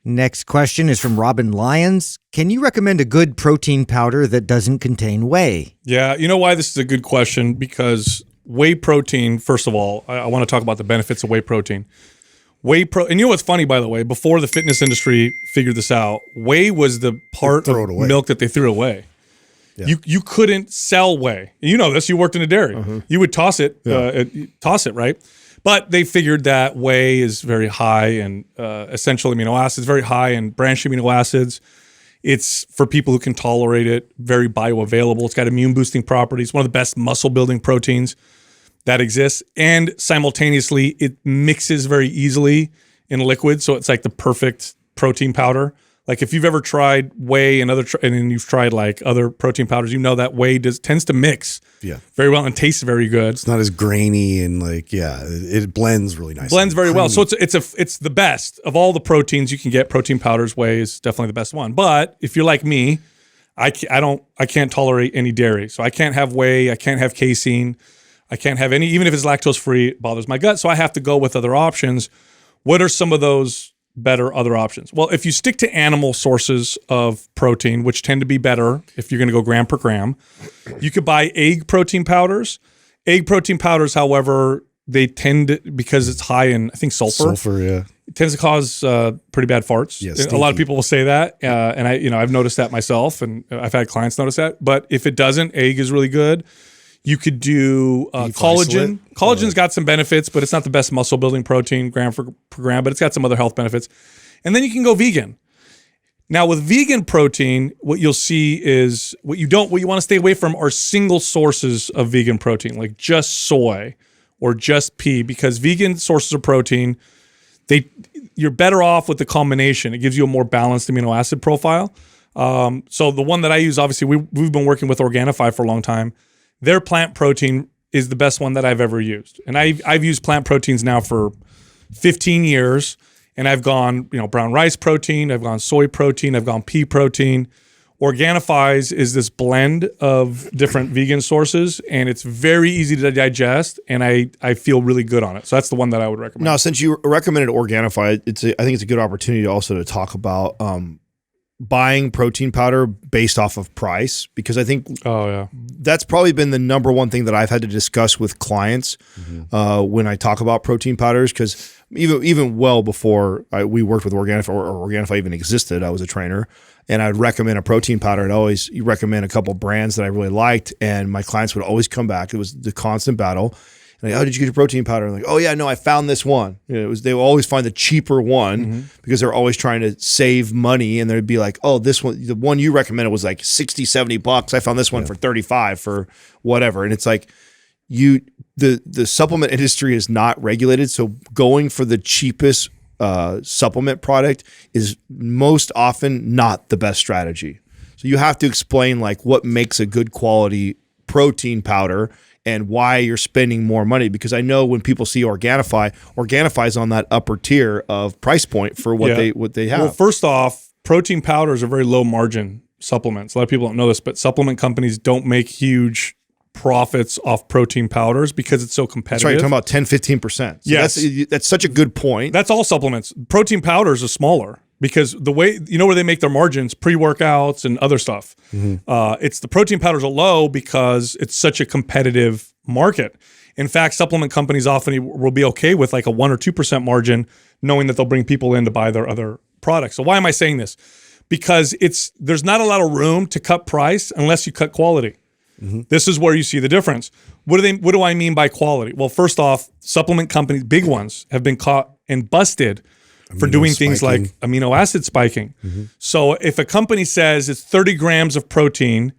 Next question is from Robin Lyons. Can you recommend a good protein powder that doesn't contain whey? Yeah, you know why this is a good question? Because whey protein, first of all, I want to talk about the benefits of whey protein. And you know what's funny, by the way? Before the fitness industry figured this out, whey was the part of milk that they threw away. Yeah. You couldn't sell whey. You know this. You worked in a dairy. You would toss it, right? But they figured that whey is very high in essential amino acids, very high in branched amino acids. It's for people who can tolerate it, very bioavailable. It's got immune boosting properties, one of the best muscle building proteins that exists. And simultaneously, it mixes very easily in liquid. So it's like the perfect protein powder. Like if you've ever tried whey and then you've tried like other protein powders, you know that whey tends to mix very well and tastes very good. It's not as grainy and it blends really nicely. Blends very well. So it's the best of all the proteins you can get. Protein powders, whey is definitely the best one. But if you're like me, I can't tolerate any dairy. So I can't have whey, I can't have casein, I can't have any, even if it's lactose free, it bothers my gut. So I have to go with other options. What are some of those better other options? Well, if you stick to animal sources of protein, which tend to be better if you're going to go gram per gram, you could buy egg protein powders. Egg protein powders, however, they tend to, because it's high in, I think, sulfur. It tends to cause pretty bad farts. Yeah, a lot of people will say that, and I've noticed that myself, and I've had clients notice that. But if it doesn't, egg is really good. You could do collagen. Collagen's got some benefits, but it's not the best muscle building protein gram per gram, but it's got some other health benefits. And then you can go vegan. Now with vegan protein, what you'll see is what you want to stay away from are single sources of vegan protein, like just soy or just pea, because vegan sources of protein, you're better off with the combination. It gives you a more balanced amino acid profile. So the one that I use, obviously, we've been working with Organifi for a long time. Their plant protein is the best one that I've ever used. And I've used plant proteins now for 15 years. And I've gone, brown rice protein, I've gone soy protein, I've gone pea protein. Organifi's is this blend of different vegan sources, and it's very easy to digest, and I feel really good on it. So that's the one that I would recommend. Now, since you recommended Organifi, I think it's a good opportunity also to talk about buying protein powder based off of price, because I think that's probably been the number one thing that I've had to discuss with clients when I talk about protein powders, because even well before we worked with Organifi or Organifi even existed, I was a trainer, and I'd recommend a protein powder. I'd always recommend a couple brands that I really liked, and my clients would always come back. It was the constant battle. Like, oh, did you get your protein powder? I'm like, oh yeah, no, I found this one. They would always find the cheaper one because they're always trying to save money. And they'd be like, oh, this one, the one you recommended was like $60-$70. I found this one for $35 for whatever. And it's like, the supplement industry is not regulated. So going for the cheapest supplement product is most often not the best strategy. So you have to explain like what makes a good quality protein powder and why you're spending more money. Because I know when people see Organifi is on that upper tier of price point for what they have. Well, first off, protein powders are very low margin supplements. A lot of people don't know this, but supplement companies don't make huge profits off protein powders because it's so competitive. That's right. You're talking about 10-15%. So that's such a good point. That's all supplements. Protein powders are smaller because the way, where they make their margins, pre-workouts and other stuff. It's the protein powders are low because it's such a competitive market. In fact, supplement companies often will be okay with like a 1 or 2% margin, knowing that they'll bring people in to buy their other products. So why am I saying this? Because there's not a lot of room to cut price unless you cut quality. This is where you see the difference. What do I mean by quality? Well, first off, supplement companies, big ones, have been caught and busted for doing things like amino acid spiking. So if a company says it's 30 grams of protein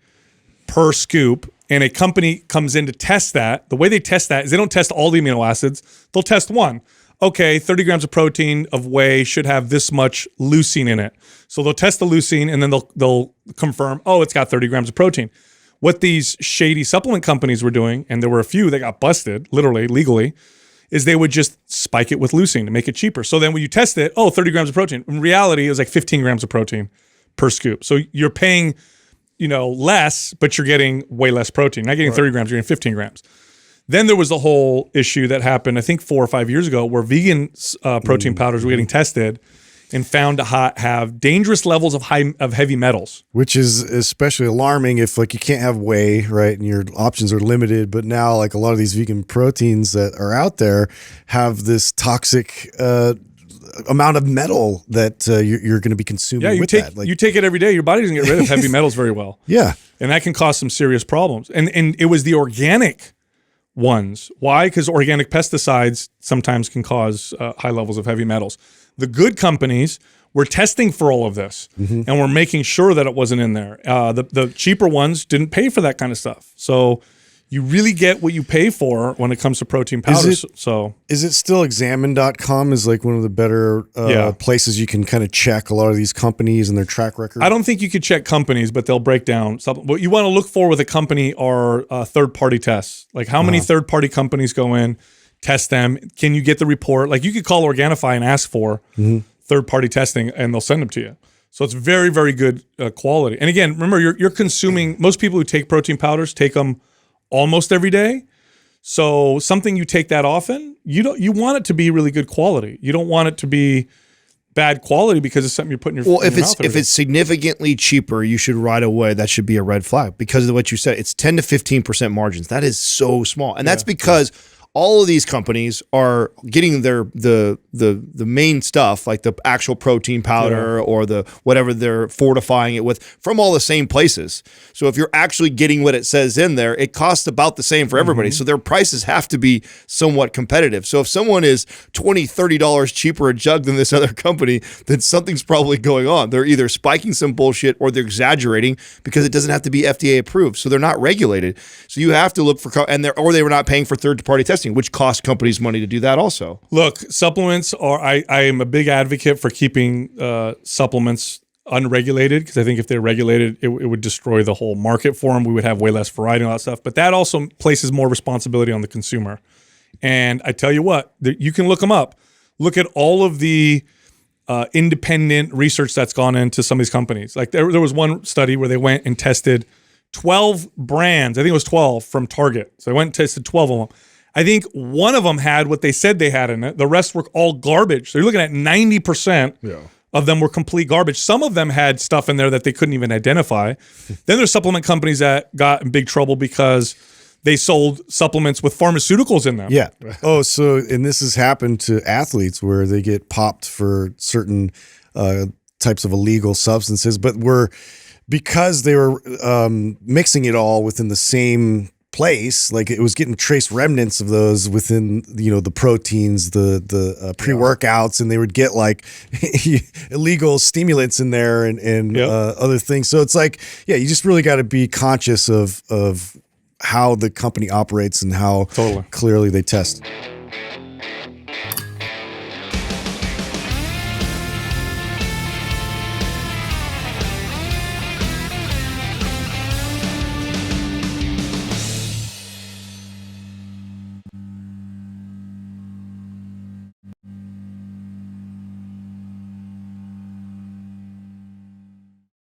per scoop, and a company comes in to test that, the way they test that is they don't test all the amino acids. They'll test one. Okay, 30 grams of protein of whey should have this much leucine in it. So they'll test the leucine, and then they'll confirm, oh, it's got 30 grams of protein. What these shady supplement companies were doing, and there were a few that got busted, literally, legally, is they would just spike it with leucine to make it cheaper. So then when you test it, 30 grams of protein. In reality, it was like 15 grams of protein per scoop. So you're paying, less, but you're getting way less protein. Not getting 30 grams, you're getting 15 grams. Then there was the whole issue that happened, I think 4 or 5 years ago, where vegan protein powders were getting tested, and found to have dangerous levels of heavy metals. Which is especially alarming if like you can't have whey, right? And your options are limited. But now like a lot of these vegan proteins that are out there have this toxic amount of metal that you're going to be consuming. Yeah, you take it every day. Your body doesn't get rid of heavy metals very well. Yeah, and that can cause some serious problems. And it was the organic ones. Why? Because organic pesticides sometimes can cause high levels of heavy metals. The good companies were testing for all of this, and were making sure that it wasn't in there. The cheaper ones didn't pay for that kind of stuff. So you really get what you pay for when it comes to protein powders. Is it still examine.com is like one of the better places you can kind of check a lot of these companies and their track record? I don't think you could check companies, but they'll break down something. What you want to look for with a company are third-party tests. Like how many third-party companies go in, test them. Can you get the report? Like you could call Organifi and ask for third-party testing, and they'll send them to you. So it's very, very good quality. And again, remember, you're consuming, most people who take protein powders take them almost every day. So something you take that often, you want it to be really good quality. You don't want it to be bad quality because it's something you're putting in your mouth. If it's significantly cheaper, you should right away. That should be a red flag because of what you said. It's 10 to 15% margins. That is so small, and that's because all of these companies are getting the main stuff, like the actual protein powder or the whatever they're fortifying it with, from all the same places. So if you're actually getting what it says in there, it costs about the same for everybody. So their prices have to be somewhat competitive. So if someone is $20, $30 cheaper a jug than this other company, then something's probably going on. They're either spiking some bullshit or they're exaggerating because it doesn't have to be FDA approved. So they're not regulated. So you have to look for, or they were not paying for third-party testing, which costs companies money to do that also. Look, supplements are, I am a big advocate for keeping supplements unregulated, because I think if they're regulated, it would destroy the whole market for them. We would have way less variety and all that stuff. But that also places more responsibility on the consumer. And I tell you what, you can look them up. Look at all of the independent research that's gone into some of these companies. Like there was one study where they went and tested 12 brands. I think it was 12 from Target. So they went and tested 12 of them. I think one of them had what they said they had in it. The rest were all garbage. So you're looking at 90% of them were complete garbage. Some of them had stuff in there that they couldn't even identify. Then there's supplement companies that got in big trouble because they sold supplements with pharmaceuticals in them. Yeah. Oh, so, and this has happened to athletes where they get popped for certain types of illegal substances, but because they were mixing it all within the same place, like it was getting trace remnants of those within, the proteins, the pre-workouts, and they would get like illegal stimulants in there and other things. So it's like, you just really got to be conscious of how the company operates and how clearly they test.